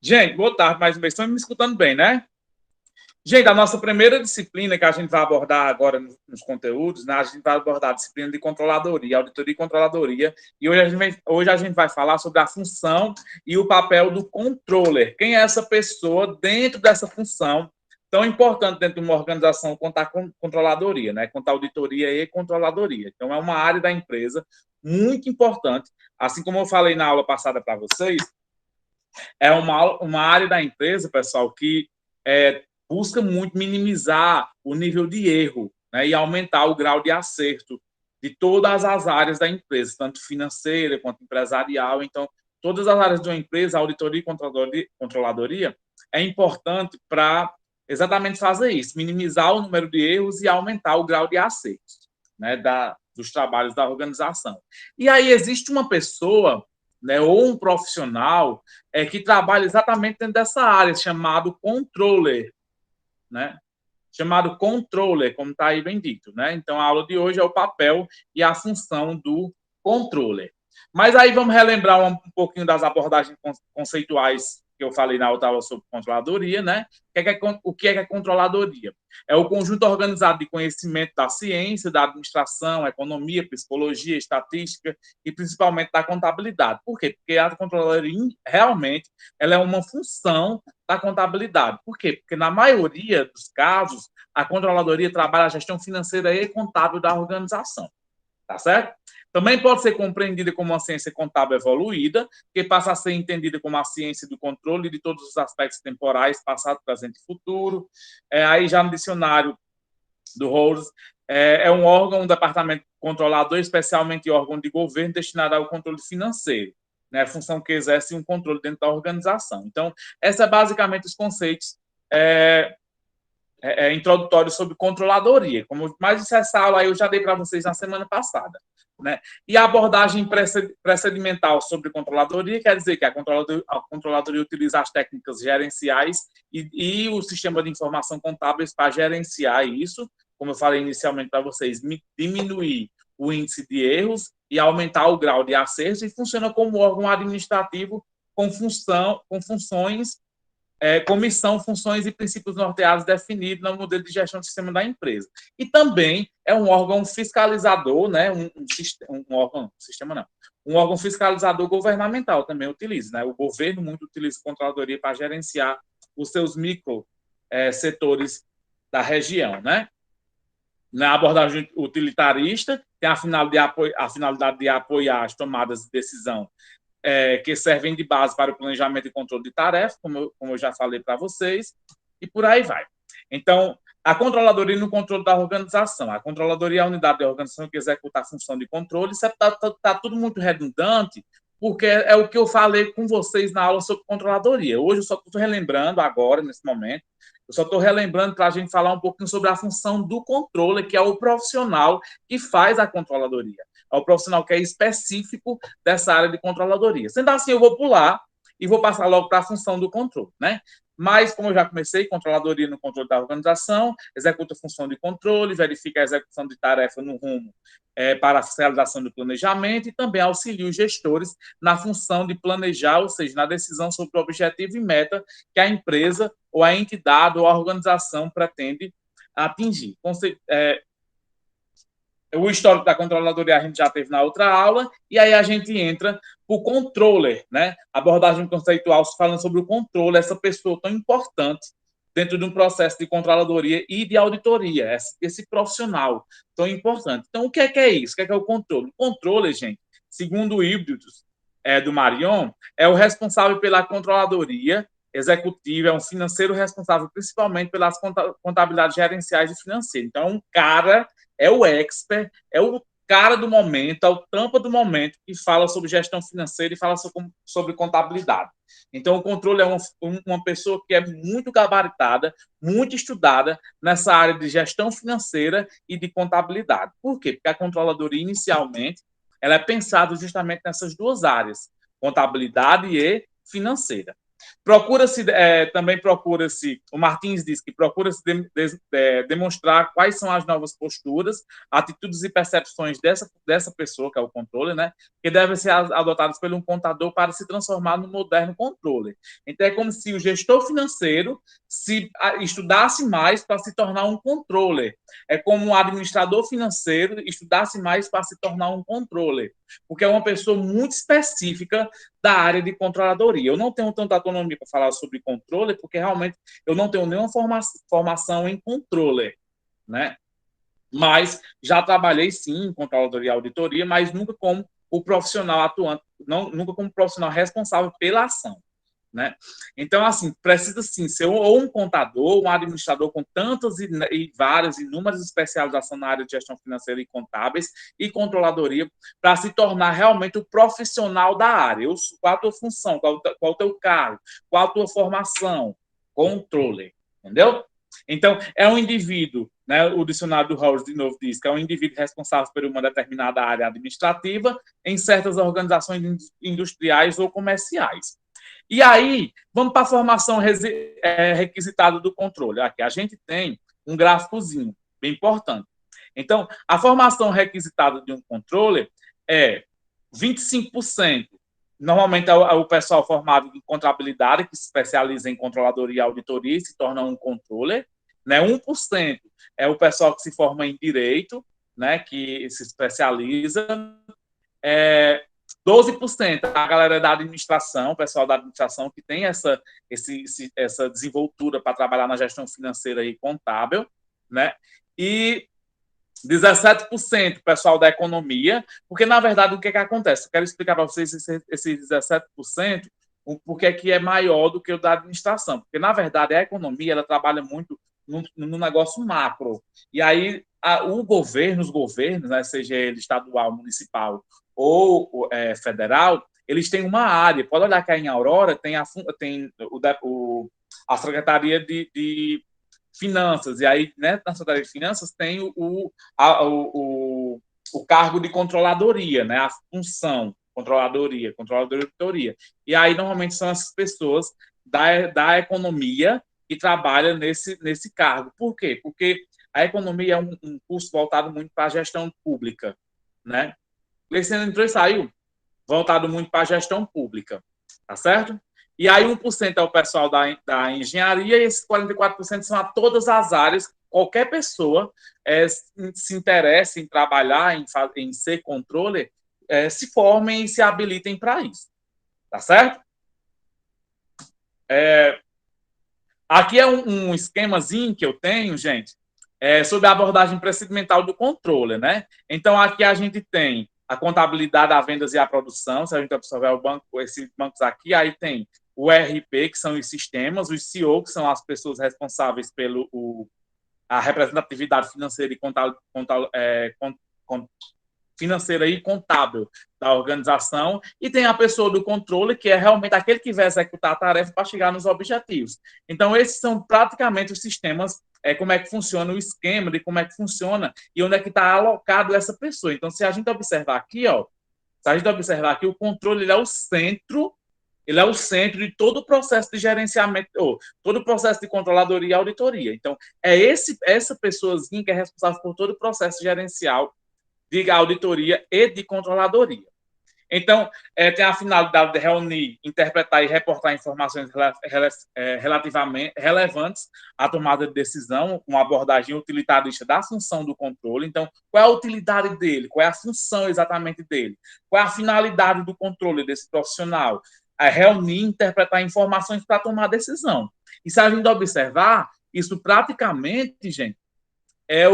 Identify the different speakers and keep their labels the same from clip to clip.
Speaker 1: Gente, boa tarde mais uma vez. Estão me escutando bem, né? Gente, a nossa primeira disciplina que a gente vai abordar agora nos conteúdos, né? A gente vai abordar a disciplina de controladoria, auditoria e controladoria. E hoje a gente vai falar sobre a função e o papel do controller. Quem é essa pessoa dentro dessa função tão importante dentro de uma organização contar com controladoria, né? Contar auditoria e controladoria. Então, é uma área da empresa muito importante. Assim como eu falei na aula passada para vocês, é uma área da empresa, pessoal, que busca muito minimizar o nível de erro, né, e aumentar o grau de acerto de todas as áreas da empresa, tanto financeira quanto empresarial. Então, todas as áreas de uma empresa, auditoria e controladoria, é importante para exatamente fazer isso, minimizar o número de erros e aumentar o grau de acerto, né, dos trabalhos da organização. E aí existe uma pessoa, né, ou um profissional que trabalha exatamente dentro dessa área, chamado controller, né? Chamado controller, como está aí bem dito, né? Então, a aula de hoje é o papel e a função do controller. Mas aí vamos relembrar um pouquinho das abordagens conceituais que eu falei na outra aula sobre controladoria, né? O que é controladoria? É o conjunto organizado de conhecimento da ciência, da administração, economia, psicologia, estatística e principalmente da contabilidade. Por quê? Porque a controladoria realmente ela é uma função da contabilidade. Por quê? Porque na maioria dos casos a controladoria trabalha a gestão financeira e contábil da organização. Tá certo? Também pode ser compreendida como uma ciência contábil evoluída, que passa a ser entendida como a ciência do controle de todos os aspectos temporais, passado, presente e futuro. Aí já no dicionário do Rawls, é um órgão, um departamento controlador, especialmente órgão de governo destinado ao controle financeiro, né? A função que exerce um controle dentro da organização. Então, essa é basicamente os conceitos introdutórios sobre controladoria. Como mais essa aula aí eu já dei para vocês na semana passada. Né? E a abordagem pré-sedimental sobre controladoria quer dizer que a controladoria utiliza as técnicas gerenciais e o sistema de informação contábeis para gerenciar isso, como eu falei inicialmente para vocês, diminuir o índice de erros e aumentar o grau de acerto, e funciona como órgão administrativo com funções comissão, funções e princípios norteados definidos no modelo de gestão do sistema da empresa. E também é um órgão fiscalizador, né, um órgão fiscalizador governamental também utiliza, né? O governo muito utiliza a controladoria para gerenciar os seus micro setores da região, né? Na abordagem utilitarista, tem a finalidade de apoiar as tomadas de decisão que servem de base para o planejamento e controle de tarefas, como eu já falei para vocês, e por aí vai. Então, a controladoria no controle da organização. A controladoria é a unidade da organização que executa a função de controle. Isso está tudo muito redundante, porque é o que eu falei com vocês na aula sobre controladoria. Hoje eu só estou relembrando agora, nesse momento, eu só estou relembrando para a gente falar um pouquinho sobre a função do controle, que é o profissional que faz a controladoria. É o profissional que é específico dessa área de controladoria. Sendo assim, eu vou pular e vou passar logo para a função do controle, né? Mas, como eu já comecei, controladoria no controle da organização, executa a função de controle, verifica a execução de tarefa no rumo para a realização do planejamento e também auxilia os gestores na função de planejar, ou seja, na decisão sobre o objetivo e meta que a empresa ou a entidade ou a organização pretende atingir. O histórico da controladoria a gente já teve na outra aula, e aí a gente entra para o controller, né? Abordagem conceitual falando sobre o controle, essa pessoa tão importante dentro de um processo de controladoria e de auditoria, esse profissional tão importante. Então, o que é isso? O que é o controle? O controle, gente, segundo o Híbridos do Marion, é o responsável pela controladoria executivo, é um financeiro responsável principalmente pelas contabilidades gerenciais e financeiras. Então, é um cara, é o expert, é o cara do momento, é o tampa do momento que fala sobre gestão financeira e fala sobre contabilidade. Então, o controle é uma pessoa que é muito gabaritada, muito estudada nessa área de gestão financeira e de contabilidade. Por quê? Porque a controladoria, inicialmente, ela é pensada justamente nessas duas áreas, contabilidade e financeira. Também procura-se, o Martins diz que procura-se demonstrar quais são as novas posturas, atitudes e percepções dessa pessoa, que é o controle, né, que devem ser adotadas por um contador para se transformar no moderno controle. Então, é como se o gestor financeiro se estudasse mais para se tornar um controller. É como um administrador financeiro estudasse mais para se tornar um controller, porque é uma pessoa muito específica da área de controladoria. Eu não tenho tanta autonomia para falar sobre controle, porque realmente eu não tenho nenhuma formação em controle, né? Mas já trabalhei sim em controladoria e auditoria, mas nunca como o profissional atuante, nunca como profissional responsável pela ação. Né? Então, assim, precisa sim ser ou um contador, um administrador com tantas e várias, inúmeras especializações na área de gestão financeira e contábeis e controladoria, para se tornar realmente o profissional da área. Qual a tua função, qual o teu cargo, qual a tua formação? Controle, entendeu? Então, é um indivíduo, né, o dicionário do Howard, de novo, diz que é um indivíduo responsável por uma determinada área administrativa em certas organizações industriais ou comerciais. E aí, vamos para a formação requisitada do controle. Aqui a gente tem um gráficozinho bem importante. Então, a formação requisitada de um controle é 25%. Normalmente é o pessoal formado em contabilidade, que se especializa em controladoria e auditoria e se torna um controller. Né? 1% é o pessoal que se forma em direito, né? Que se especializa. 12% a galera da administração, o pessoal da administração que tem essa desenvoltura para trabalhar na gestão financeira e contábil, né? E 17% o pessoal da economia, porque, na verdade, o que acontece? Eu quero explicar para vocês esse 17%, por que é maior do que o da administração. Porque, na verdade, a economia ela trabalha muito no negócio macro. E aí, os governos, né, seja ele estadual, municipal ou federal, eles têm uma área. Pode olhar que aí em Aurora tem a Secretaria de Finanças, e aí, né, na Secretaria de Finanças tem o cargo de controladoria, né, a função controladoria e auditoria. E aí, normalmente, são essas pessoas da economia que trabalham nesse cargo. Por quê? Porque a economia é um curso voltado muito para a gestão pública, né? Esse ano entrou e saiu, voltado muito para a gestão pública, tá certo? E aí 1% é o pessoal da engenharia e esses 44% são a todas as áreas. Qualquer pessoa se interessa em trabalhar, em ser controller, se formem e se habilitem para isso, tá certo? Aqui é um esquemazinho que eu tenho, gente, sobre a abordagem procedimental do controller, né? Então, aqui a gente tem a contabilidade, a vendas e a produção. Se a gente observar esses bancos aqui, aí tem o ERP, que são os sistemas, os CEO, que são as pessoas responsáveis pela representatividade financeira e financeira e contábil da organização, e tem a pessoa do controle, que é realmente aquele que vai executar a tarefa para chegar nos objetivos. Então, esses são praticamente os sistemas, como é que funciona o esquema, de como é que funciona e onde é que está alocado essa pessoa. Então, se a gente observar aqui, o controle ele é o centro de todo o processo de gerenciamento, todo o processo de controladoria e auditoria. Então, essa pessoazinha que é responsável por todo o processo gerencial de auditoria e de controladoria. Então, tem a finalidade de reunir, interpretar e reportar informações relativamente relevantes à tomada de decisão, uma abordagem utilitarista da função do controle. Então, qual é a utilidade dele? Qual é a função exatamente dele? Qual é a finalidade do controle desse profissional? Reunir, interpretar informações para tomar decisão. E se a gente observar, isso praticamente, gente, é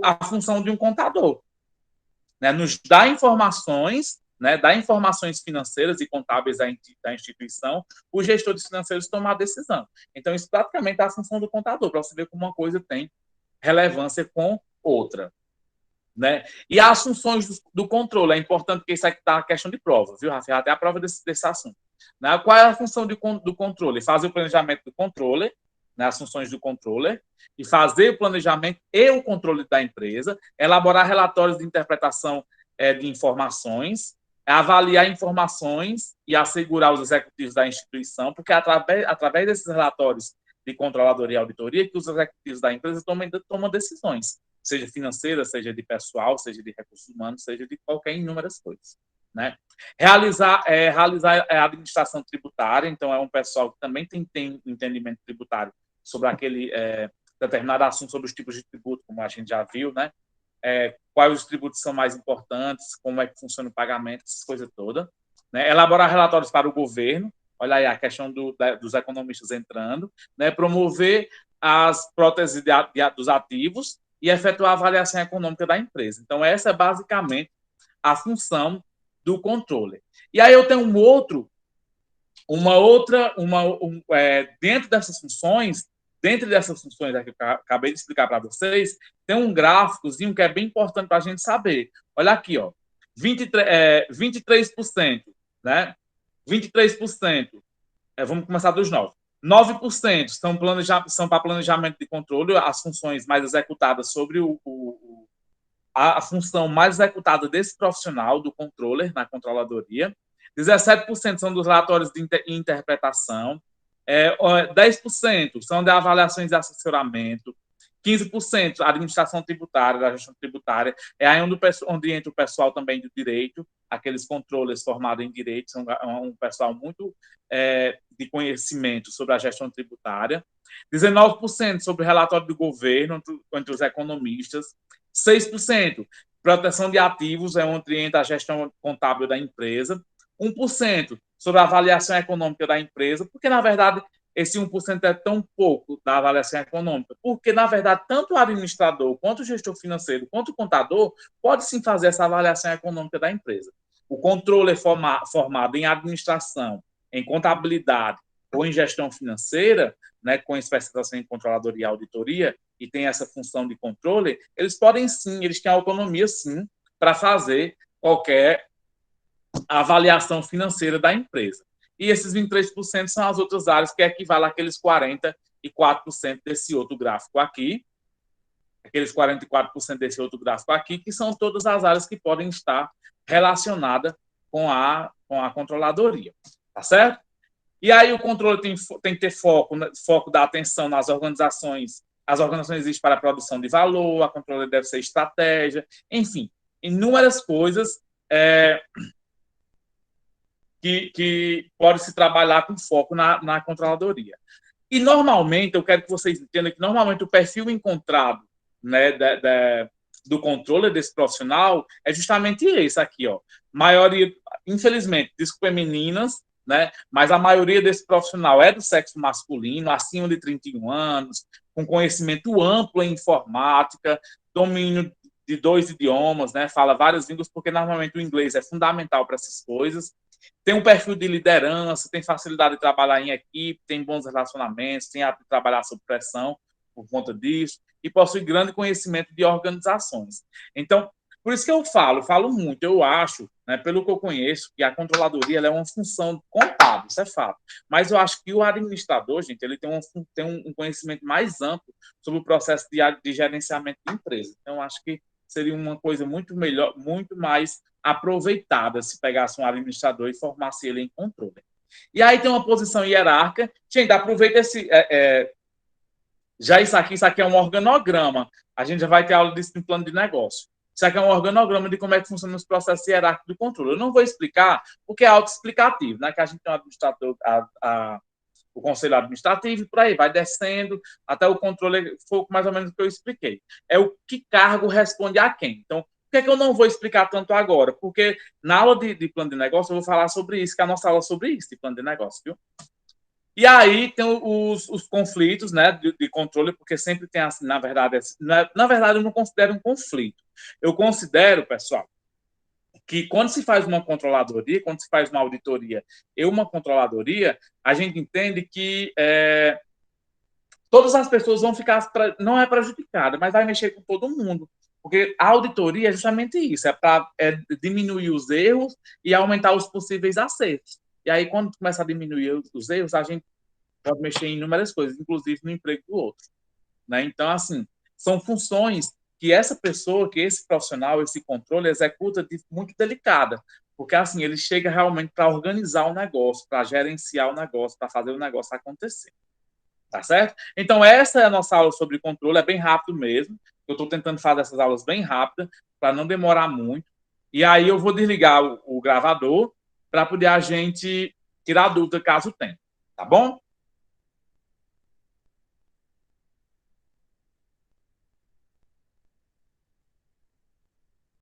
Speaker 1: a função de um contador. Né, nos dá informações, né, dá informações financeiras e contábeis da instituição, os gestores financeiros tomar a decisão. Então, isso praticamente é a função do contador, para você ver como uma coisa tem relevância com outra. Né? E as funções do controle, é importante que isso aqui está na questão de prova, viu, Rafael? Até a prova desse assunto. Né? Qual é a função do controle? Fazer o planejamento do controle, né, as funções do controller, e fazer o planejamento e o controle da empresa, elaborar relatórios de interpretação de informações, é avaliar informações e assegurar os executivos da instituição, porque através desses relatórios de controladoria e auditoria que os executivos da empresa tomam decisões, seja financeira, seja de pessoal, seja de recursos humanos, seja de qualquer inúmeras coisas. Né? Realizar a administração tributária, então é um pessoal que também tem entendimento tributário sobre aquele determinado assunto, sobre os tipos de tributo, como a gente já viu, né? Quais os tributos são mais importantes, como é que funciona o pagamento, essas coisas todas. Né? Elaborar relatórios para o governo, olha aí a questão dos economistas entrando, né? Promover as próteses dos ativos e efetuar a avaliação econômica da empresa. Então, essa é basicamente a função do controle. E aí eu tenho dentro dessas funções, que eu acabei de explicar para vocês, tem um gráficozinho que é bem importante para a gente saber. Olha aqui, ó, 23%, né? 23%, vamos começar dos 9% são para planejamento de controle, as funções mais executadas sobre a função mais executada desse profissional, do controller, na controladoria. 17% são dos relatórios de interpretação. 10% são de avaliações de assessoramento. 15% administração tributária, da gestão tributária. É aí onde entra o pessoal também do direito, aqueles controles formados em direito, são um pessoal muito de conhecimento sobre a gestão tributária. 19% sobre o relatório do governo, entre os economistas. 6% proteção de ativos, é onde entra a gestão contábil da empresa. 1% sobre a avaliação econômica da empresa, porque, na verdade, esse 1% é tão pouco da avaliação econômica, porque, na verdade, tanto o administrador, quanto o gestor financeiro, quanto o contador, pode sim fazer essa avaliação econômica da empresa. O controle é formado em administração, em contabilidade ou em gestão financeira, né, com especialização em controladoria e auditoria, e tem essa função de controle, eles podem sim, eles têm autonomia sim, para fazer qualquer avaliação financeira da empresa. E esses 23% são as outras áreas, que equivale àqueles 44% desse outro gráfico aqui, aqueles 44% desse outro gráfico aqui, que são todas as áreas que podem estar relacionadas com a controladoria. Tá certo? E aí o controle tem que ter foco da atenção nas organizações. As organizações existem para a produção de valor, a controle deve ser estratégia, enfim, inúmeras coisas que pode se trabalhar com foco na controladoria. E, normalmente, eu quero que vocês entendam que, normalmente, o perfil encontrado, né, do controle desse profissional é justamente esse aqui, ó. Maioria, infelizmente, desculpa, meninas, né, mas a maioria desse profissional é do sexo masculino, acima de 31 anos, com conhecimento amplo em informática, domínio de 2 idiomas, né, fala várias línguas, porque, normalmente, o inglês é fundamental para essas coisas. Tem um perfil de liderança, tem facilidade de trabalhar em equipe, tem bons relacionamentos, tem hábito de trabalhar sob pressão por conta disso, e possui grande conhecimento de organizações. Então, por isso que eu falo muito, eu acho, né, pelo que eu conheço, que a controladoria ela é uma função contábil, isso é fato. Mas eu acho que o administrador, gente, ele tem um conhecimento mais amplo sobre o processo de gerenciamento de empresa. Então, eu acho que seria uma coisa muito melhor, muito mais aproveitada se pegasse um administrador e formasse ele em controle. E aí tem uma posição hierárquica. Gente, aproveita já isso aqui é um organograma. A gente já vai ter aula disso no plano de negócio. Isso aqui é um organograma de como é que funciona os processos hierárquicos do controle. Eu não vou explicar, porque é autoexplicativo, né? Que a gente tem um administrador, o conselho administrativo, e por aí vai descendo até o controle, foi mais ou menos o que eu expliquei. É o que cargo responde a quem. Então, por que é que eu não vou explicar tanto agora? Porque na aula de plano de negócio eu vou falar sobre isso, que é a nossa aula sobre isso, de plano de negócio, viu? E aí tem os conflitos, né, de controle, porque sempre tem, assim, na verdade, eu não considero um conflito. Eu considero, pessoal, que quando se faz uma controladoria, quando se faz uma auditoria e uma controladoria, a gente entende que todas as pessoas vão ficar, não é prejudicada, mas vai mexer com todo mundo. Porque a auditoria é justamente isso, é para diminuir os erros e aumentar os possíveis acertos. E aí, quando começa a diminuir os erros, a gente pode mexer em inúmeras coisas, inclusive no emprego do outro. Né? Então, assim, são funções que essa pessoa, que esse profissional, esse controle executa de muito delicada, Porque assim, ele chega realmente para organizar o negócio, para gerenciar o negócio, para fazer o negócio acontecer. Tá certo? Então, essa é a nossa aula sobre controle, é bem rápido mesmo. Eu estou tentando fazer essas aulas bem rápidas, para não demorar muito. E aí eu vou desligar o gravador para poder a gente tirar a dúvida caso tenha. Tá bom?